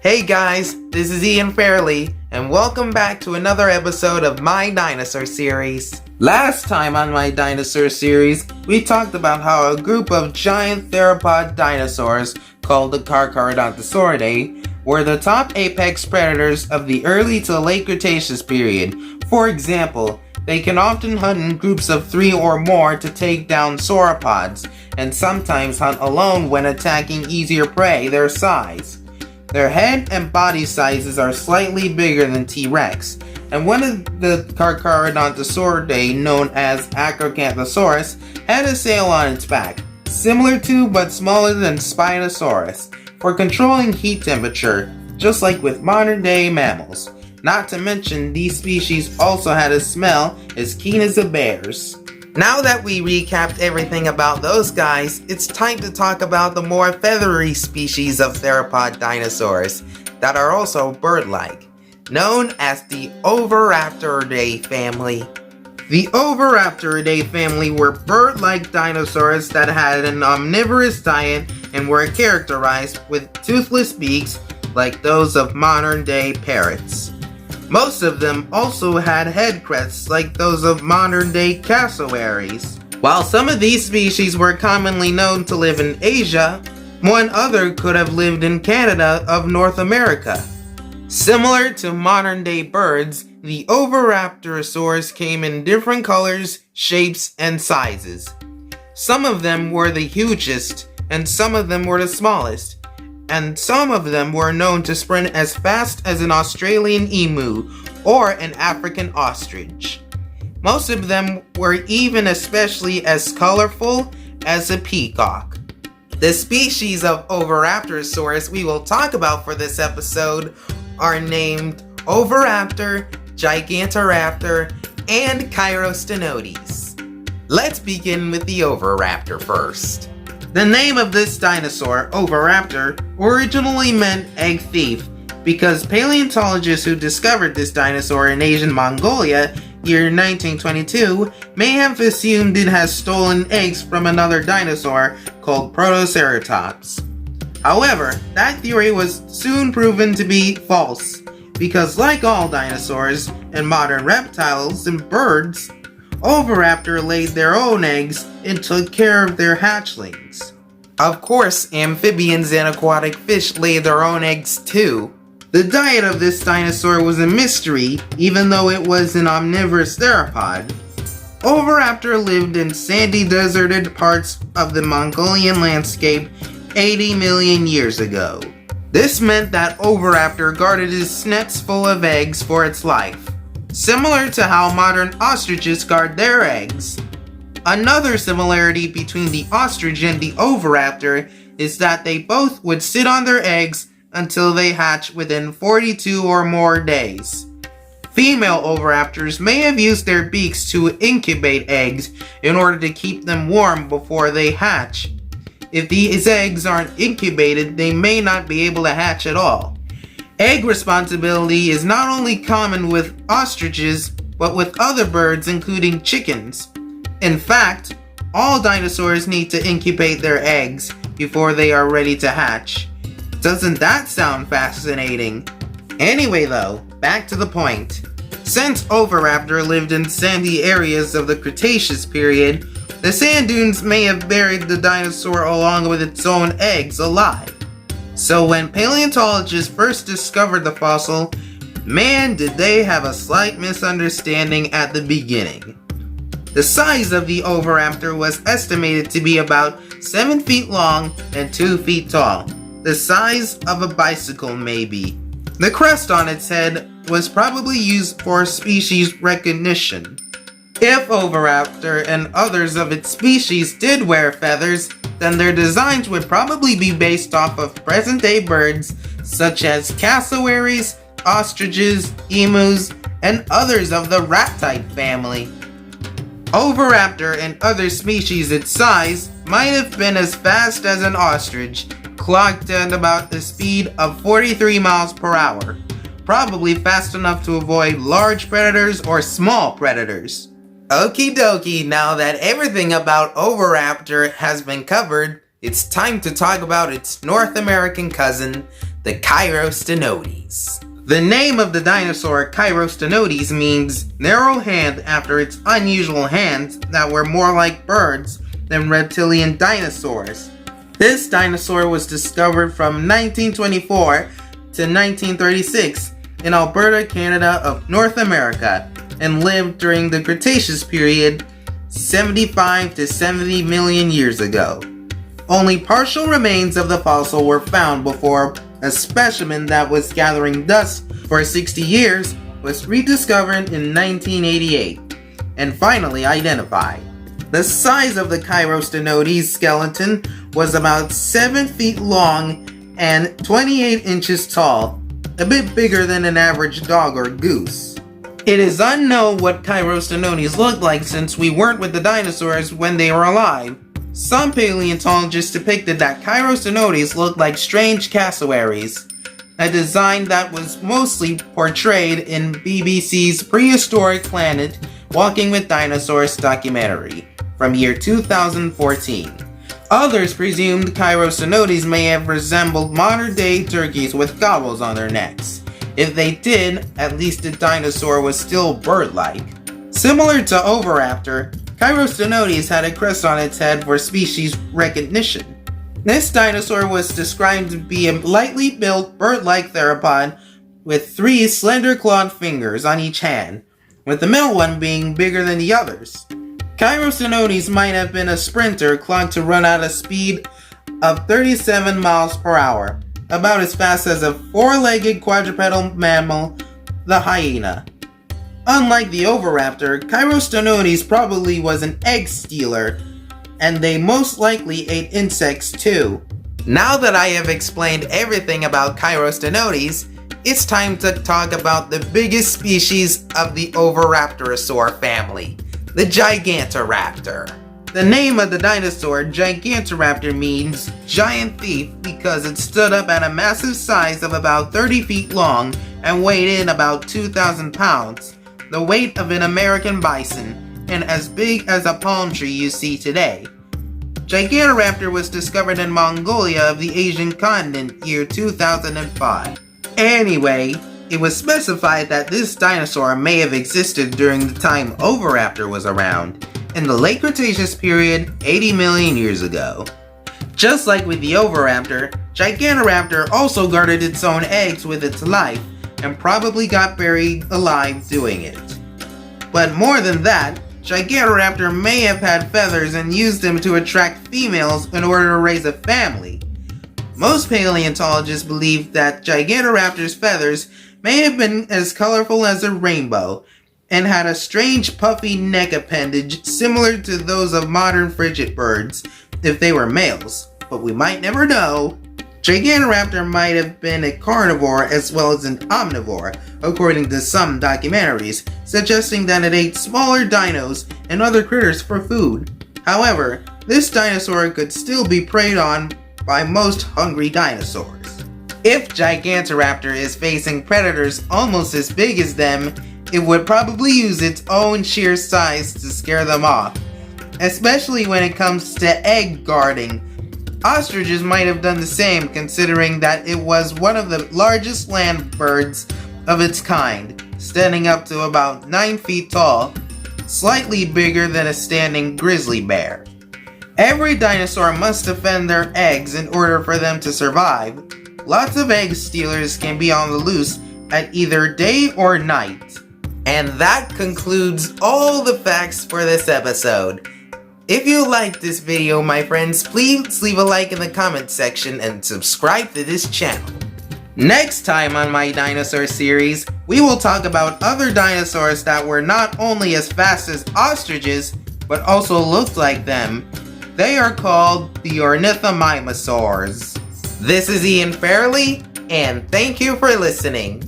Hey guys, this is Ian Fairley, and welcome back to another episode of my Dinosaur series. Last time on my Dinosaur series, we talked about how a group of giant theropod dinosaurs called the Oviraptoridae were the top apex predators of the early to late Cretaceous period. For example, they can often hunt in groups of 3 or more to take down sauropods, and sometimes hunt alone when attacking easier prey their size. Their head and body sizes are slightly bigger than T-Rex, and one of the Oviraptoridae, known as Acrocanthosaurus, had a sail on its back, similar to but smaller than Spinosaurus, for controlling heat temperature, just like with modern-day mammals. Not to mention, these species also had a smell as keen as a bear's. Now that we recapped everything about those guys, it's time to talk about the more feathery species of theropod dinosaurs that are also bird-like, known as the Oviraptoridae family. The Oviraptoridae family were bird-like dinosaurs that had an omnivorous diet and were characterized with toothless beaks like those of modern-day parrots. Most of them also had head crests like those of modern-day cassowaries. While some of these species were commonly known to live in Asia, one other could have lived in Canada of North America. Similar to modern-day birds, the Oviraptorosaurs came in different colors, shapes, and sizes. Some of them were the hugest, and some of them were the smallest. And some of them were known to sprint as fast as an Australian emu or an African ostrich. Most of them were even especially as colorful as a peacock. The species of Oviraptorosaurus we will talk about for this episode are named Oviraptor, Gigantoraptor, and Chirostenotes. Let's begin with the Oviraptor first. The name of this dinosaur, Oviraptor, originally meant egg thief because paleontologists who discovered this dinosaur in Asian Mongolia, year 1922, may have assumed it has stolen eggs from another dinosaur called Protoceratops. However, that theory was soon proven to be false because, like all dinosaurs and modern reptiles and birds, Oviraptor laid their own eggs and took care of their hatchlings. Of course, amphibians and aquatic fish lay their own eggs too. The diet of this dinosaur was a mystery, even though it was an omnivorous theropod. Oviraptor lived in sandy, deserted parts of the Mongolian landscape 80 million years ago. This meant that Oviraptor guarded its nets full of eggs for its life, similar to how modern ostriches guard their eggs. Another similarity between the ostrich and the Oviraptor is that they both would sit on their eggs until they hatch within 42 or more days. Female Oviraptors may have used their beaks to incubate eggs in order to keep them warm before they hatch. If these eggs aren't incubated, they may not be able to hatch at all. Egg responsibility is not only common with ostriches, but with other birds including chickens. In fact, all dinosaurs need to incubate their eggs before they are ready to hatch. Doesn't that sound fascinating? Anyway though, back to the point. Since Oviraptor lived in sandy areas of the Cretaceous period, the sand dunes may have buried the dinosaur along with its own eggs alive. So when paleontologists first discovered the fossil, man did they have a slight misunderstanding at the beginning. The size of the Oviraptor was estimated to be about 7 feet long and 2 feet tall, the size of a bicycle maybe. The crest on its head was probably used for species recognition. If Oviraptor and others of its species did wear feathers, then their designs would probably be based off of present-day birds such as cassowaries, ostriches, emus, and others of the rat-type family. Oviraptor and other species its size might have been as fast as an ostrich, clocked at about the speed of 43 miles per hour, probably fast enough to avoid large predators or small predators. Okie dokie, now that everything about Oviraptor has been covered, it's time to talk about its North American cousin, the Chirostenodes. The name of the dinosaur Chirostenodes means narrow hand after its unusual hands that were more like birds than reptilian dinosaurs. This dinosaur was discovered from 1924 to 1936 in Alberta, Canada of North America, and lived during the Cretaceous period 75 to 70 million years ago. Only partial remains of the fossil were found before a specimen that was gathering dust for 60 years was rediscovered in 1988 and finally identified. The size of the Chirostenodes skeleton was about 7 feet long and 28 inches tall, a bit bigger than an average dog or goose. It is unknown what Chirostenodes looked like since we weren't with the dinosaurs when they were alive. Some paleontologists depicted that Chirostenodes looked like strange cassowaries, a design that was mostly portrayed in BBC's Prehistoric Planet Walking with Dinosaurs documentary from year 2014. Others presumed Chirostenodes may have resembled modern-day turkeys with gobbles on their necks. If they did, at least the dinosaur was still bird-like. Similar to Oviraptor, Chirostenodes had a crest on its head for species recognition. This dinosaur was described to be a lightly built bird-like theropod with 3 slender clawed fingers on each hand, with the middle one being bigger than the others. Chirostenodes might have been a sprinter clocked to run at a speed of 37 miles per hour, about as fast as a 4-legged quadrupedal mammal, the hyena. Unlike the Oviraptor, Chirostenodes probably was an egg stealer, and they most likely ate insects too. Now that I have explained everything about Chirostenodes, it's time to talk about the biggest species of the Oviraptorosaur family, the Gigantoraptor. The name of the dinosaur, Gigantoraptor, means giant thief because it stood up at a massive size of about 30 feet long and weighed in about 2,000 pounds, the weight of an American bison, and as big as a palm tree you see today. Gigantoraptor was discovered in Mongolia of the Asian continent year 2005. Anyway, it was specified that this dinosaur may have existed during the time Oviraptor was around, in the late Cretaceous period 80 million years ago. Just like with the Oviraptor, Gigantoraptor also guarded its own eggs with its life, and probably got buried alive doing it. But more than that, Gigantoraptor may have had feathers and used them to attract females in order to raise a family. Most paleontologists believe that Gigantoraptor's feathers may have been as colorful as a rainbow, and had a strange puffy neck appendage similar to those of modern frigate birds if they were males, but we might never know. Gigantoraptor might have been a carnivore as well as an omnivore, according to some documentaries, suggesting that it ate smaller dinos and other critters for food. However, this dinosaur could still be preyed on by most hungry dinosaurs. If Gigantoraptor is facing predators almost as big as them, it would probably use its own sheer size to scare them off, especially when it comes to egg guarding. Ostriches might have done the same, considering that it was one of the largest land birds of its kind, standing up to about 9 feet tall, slightly bigger than a standing grizzly bear. Every dinosaur must defend their eggs in order for them to survive. Lots of egg stealers can be on the loose at either day or night. And that concludes all the facts for this episode. If you liked this video, my friends, please leave a like in the comment section and subscribe to this channel. Next time on my dinosaur series, we will talk about other dinosaurs that were not only as fast as ostriches, but also looked like them. They are called the ornithomimosaurs. This is Ian Fairley, and thank you for listening.